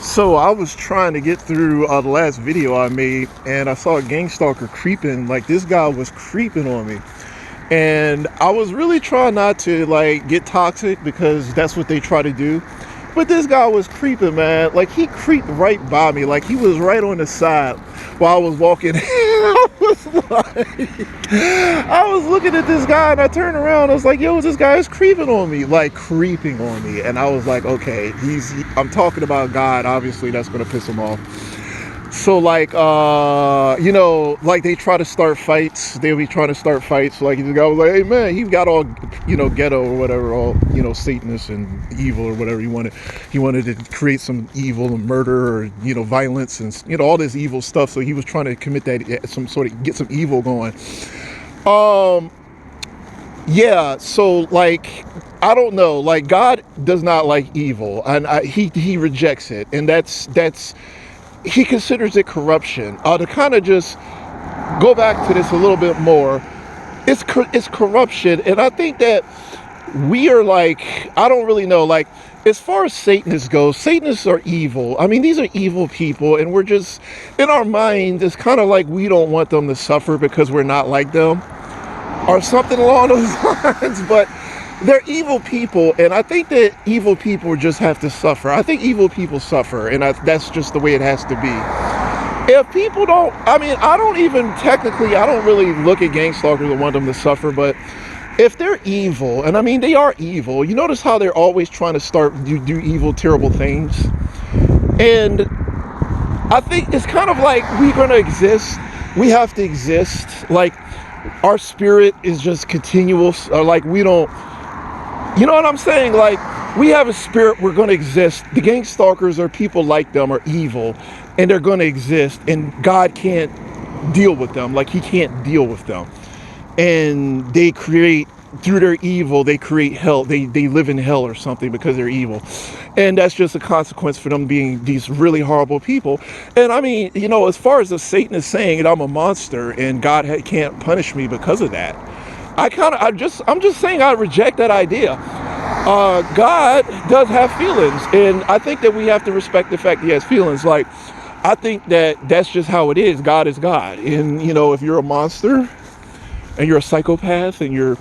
So I was trying to get through the last video I made, and I saw a gang stalker creeping. Like, this guy was creeping on me, and I was really trying not to like get toxic because that's what they try to do. But this guy was creeping, man. Like, he creeped right by me. Like, he was right on the side while I was walking. I was like, I was looking at this guy, and I turned around. I was like, yo, this guy is creeping on me, like creeping on me. And I was like, okay, I'm talking about God. Obviously, that's going to piss him off. So like, like they try to start fights. They'll be trying to start fights. Like, the guy was like, hey man, he got all, ghetto or whatever, all, Satanist and evil or whatever he wanted. He wanted to create some evil and murder or, violence and, all this evil stuff. So he was trying to commit that, get some evil going. Yeah. So like, I don't know, like God does not like evil, and he rejects it. And that's, he considers it corruption. To kind of just go back to this a little bit more, it's corruption. And I think that we are like, I don't really know, like, as far as Satanists go, Satanists are evil. I mean, these are evil people, and we're just, in our mind, it's kind of like we don't want them to suffer because we're not like them, or something along those lines. But they're evil people, and I think that evil people just have to suffer. I think evil people suffer, and that's just the way it has to be. If people don't, I mean, I don't really look at gang stalkers and want them to suffer, but if they're evil, and I mean, they are evil, you notice how they're always trying to do evil, terrible things. And I think it's kind of like we're going to exist. We have to exist. Like, our spirit is just continuous, or like we don't, you know what I'm saying? Like, we have a spirit, we're going to exist. The gang stalkers or people like them are evil, and they're going to exist, and God can't deal with them. Like, he can't deal with them. And they create, through their evil, they create hell. They live in hell or something because they're evil. And that's just a consequence for them being these really horrible people. And I mean, as far as the Satanist saying that I'm a monster and God can't punish me because of that, I'm just saying I reject that idea. God does have feelings, and I think that we have to respect the fact he has feelings. Like, I think that that's just how it is. God is God. And, if you're a monster and you're a psychopath and you're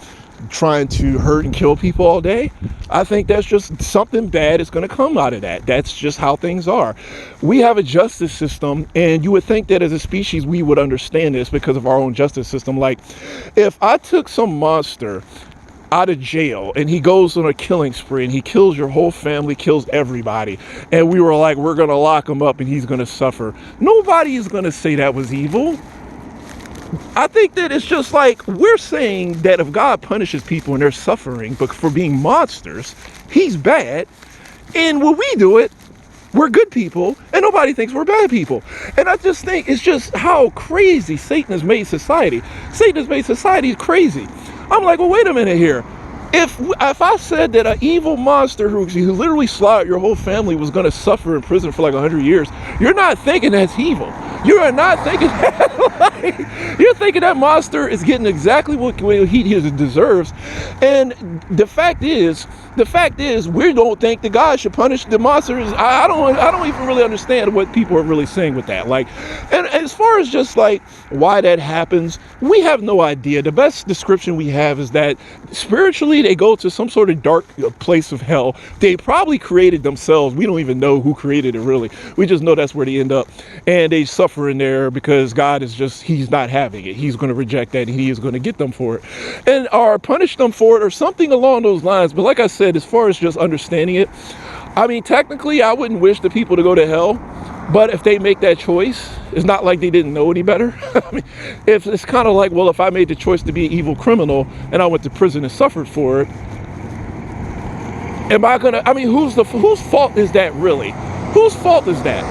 trying to hurt and kill people all day, I think that's just something bad is going to come out of that. That's just how things are. We have a justice system, and you would think that as a species we would understand this because of our own justice system. Like, if I took some monster out of jail and he goes on a killing spree and he kills your whole family, kills everybody, and we were like, we're going to lock him up and he's going to suffer, nobody is going to say that was evil. I think that it's just like, we're saying that if God punishes people and they're suffering but for being monsters, he's bad. And when we do it, we're good people, and nobody thinks we're bad people. And I just think it's just how crazy Satan has made society. Satan has made society crazy. I'm like, well, wait a minute here. If I said that an evil monster who literally slaughtered your whole family was going to suffer in prison for like 100 years, you're not thinking that's evil. You are not thinking that. Like, you're thinking that monster is getting exactly what he deserves. And the fact is, we don't think that God should punish the monsters. I don't even really understand what people are really saying with that. Like, and as far as just like why that happens, we have no idea. The best description we have is that spiritually they go to some sort of dark place of hell. They probably created themselves. We don't even know who created it really. We just know that's where they end up, and they suffer in there because God is just, he's not having it. He's going to reject that, and he is going to get them for it, and or punish them for it, or something along those lines. But like I said, as far as just understanding it, I mean, technically I wouldn't wish the people to go to hell, but if they make that choice, it's not like they didn't know any better. I mean, if it's kind of like, well, if I made the choice to be an evil criminal and I went to prison and suffered for it, am I gonna, I mean, whose fault is that really? Whose fault is that?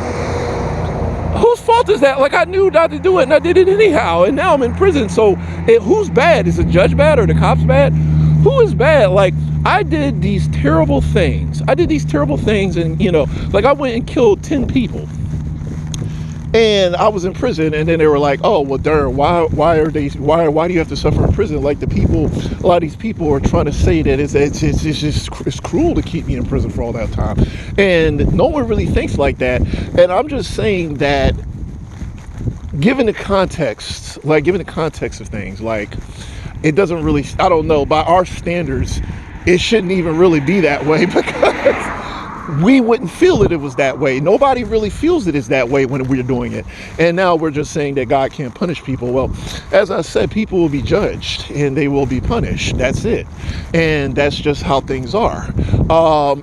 Whose fault is that? Like, I knew not to do it and I did it anyhow, and now I'm in prison. So who's bad? Is the judge bad or the cops bad? Who is bad? Like, I did these terrible things. And, like, I went and killed 10 people. And I was in prison, and then they were like, "Oh, well, darn, why do you have to suffer in prison?" Like a lot of these people are trying to say that it's cruel to keep me in prison for all that time, and no one really thinks like that. And I'm just saying that, given the context of things, like it doesn't really, I don't know, by our standards, it shouldn't even really be that way because we wouldn't feel that it was that way. Nobody really feels it is that way when we're doing it. And now we're just saying that God can't punish people. Well, as I said, people will be judged and they will be punished. That's it. And that's just how things are.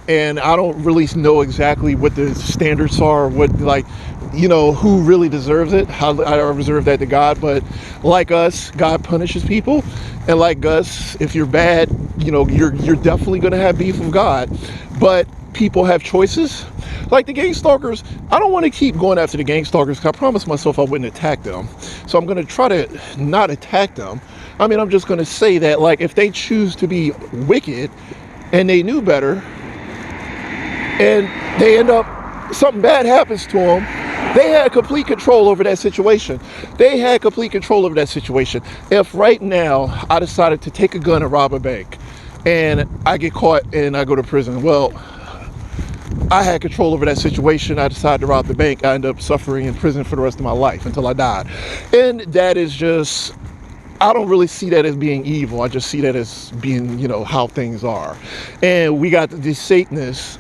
And I don't really know exactly what the standards are, who really deserves it. I reserve that to God. But like us, God punishes people. And like us, if you're bad, you're definitely going to have beef with God. But people have choices. Like the gang stalkers, I don't want to keep going after the gang stalkers because I promised myself I wouldn't attack them. So I'm going to try to not attack them. I mean, I'm just going to say that, like, if they choose to be wicked and they knew better and they end up, something bad happens to them, they had complete control over that situation. If right now I decided to take a gun and rob a bank and I get caught and I go to prison, well, I had control over that situation. I decided to rob the bank. I ended up suffering in prison for the rest of my life until I died. And that is just, I don't really see that as being evil. I just see that as being, how things are. And we got the Satanists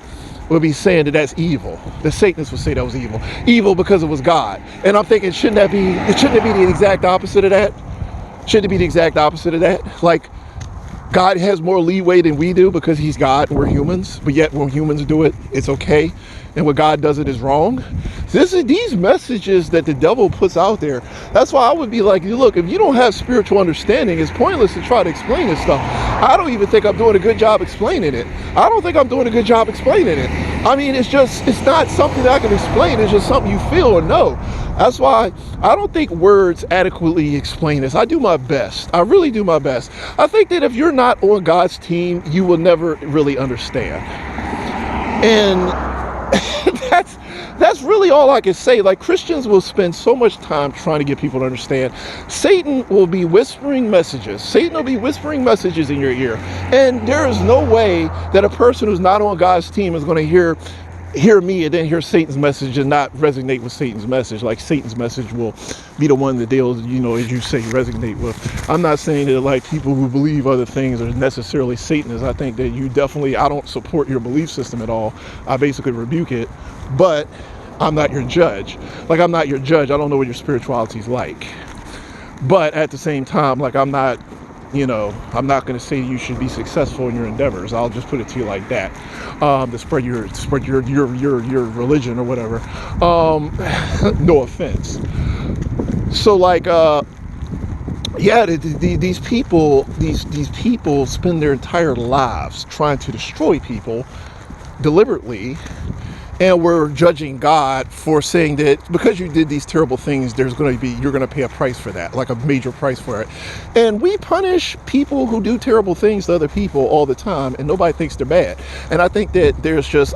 will be saying that that's evil. The Satanists will say that was evil. Evil because it was God. And I'm thinking, shouldn't it be the exact opposite of that? Shouldn't it be the exact opposite of that? Like, God has more leeway than we do because he's God and we're humans, but yet when humans do it, it's okay. And when God does it is wrong. These messages that the devil puts out there. That's why I would be like, look, if you don't have spiritual understanding, it's pointless to try to explain this stuff. I don't even think I'm doing a good job explaining it. I mean, it's not something that I can explain. It's just something you feel or know. That's why I don't think words adequately explain this. I do my best. I really do my best. I think that if you're not on God's team, you will never really understand. And that's really all I can say. Like, Christians will spend so much time trying to get people to understand. Satan will be whispering messages in your ear. And there is no way that a person who's not on God's team is going to hear me and then hear Satan's message and not resonate with Satan's message. Like, Satan's message will be the one that they'll, as you say, resonate with. I'm not saying that, like, people who believe other things are necessarily Satanists. I think that I don't support your belief system at all. I basically rebuke it, but I'm not your judge. Like, I'm not your judge. I don't know what your spirituality is like. But at the same time, like, I'm not going to say you should be successful in your endeavors. I'll just put it to you like that. To spread your religion or whatever. No offense. So, like, these people spend their entire lives trying to destroy people deliberately. And we're judging God for saying that because you did these terrible things, you're going to pay a price for that, like a major price for it. And we punish people who do terrible things to other people all the time, and nobody thinks they're bad. And I think that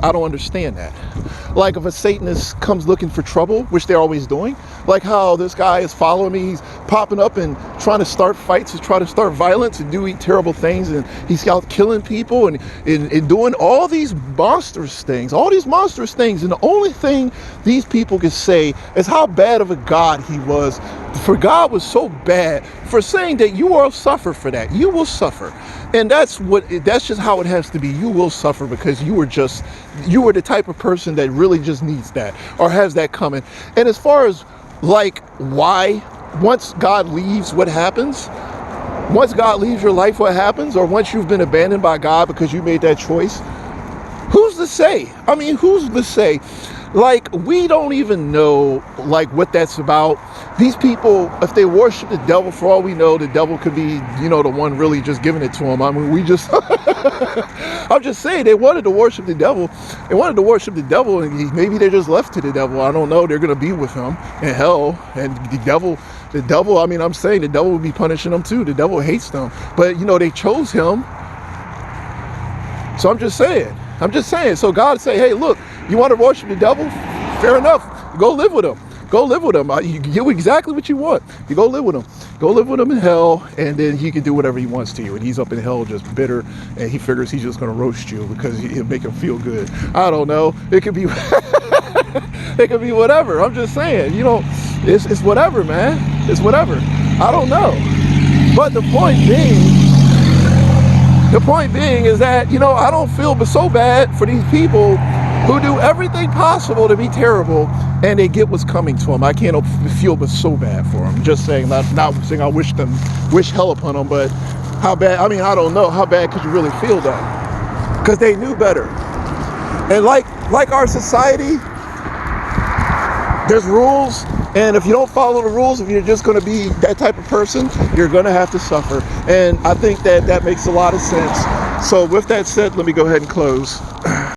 I don't understand that. Like, if a Satanist comes looking for trouble, which they're always doing, like how this guy is following me, he's popping up and trying to start fights and trying to start violence and doing terrible things, and he's out killing people and doing all these monstrous things, and the only thing these people can say is how bad of a God he was. For God was so bad for saying that you will suffer for that. You will suffer. And that's just how it has to be. You will suffer because you were the type of person that really just needs that or has that coming. And as far as, like, why, once God leaves, what happens? Once God leaves your life, what happens? Or once you've been abandoned by God because you made that choice? Who's to say? I mean, who's to say? Like, we don't even know, like, what that's about. These people, if they worship the devil, for all we know, the devil could be, the one really just giving it to them. I mean, I'm just saying, they wanted to worship the devil. And maybe they're just left to the devil. I don't know. They're going to be with him in hell. And the devil, I mean, I'm saying the devil will be punishing them too. The devil hates them. But, they chose him. So I'm just saying. So God say, hey, look, you want to worship the devil? Fair enough. Go live with him. go live with him. You get exactly what you want. You go live with him. Go live with him in hell, and then he can do whatever he wants to you. And he's up in hell just bitter, and he figures he's just going to roast you because he'll make him feel good. I don't know. It could be it could be whatever. I'm just saying, it's whatever, man. It's whatever. I don't know. But the point being is that, I don't feel so bad for these people who do everything possible to be terrible, and they get what's coming to them. I can't feel but so bad for them. Just saying, not saying I wish hell upon them, but how bad, I don't know, how bad could you really feel that? Because they knew better. And like our society, there's rules, and if you don't follow the rules, if you're just going to be that type of person, you're going to have to suffer. And I think that makes a lot of sense. So with that said, let me go ahead and close.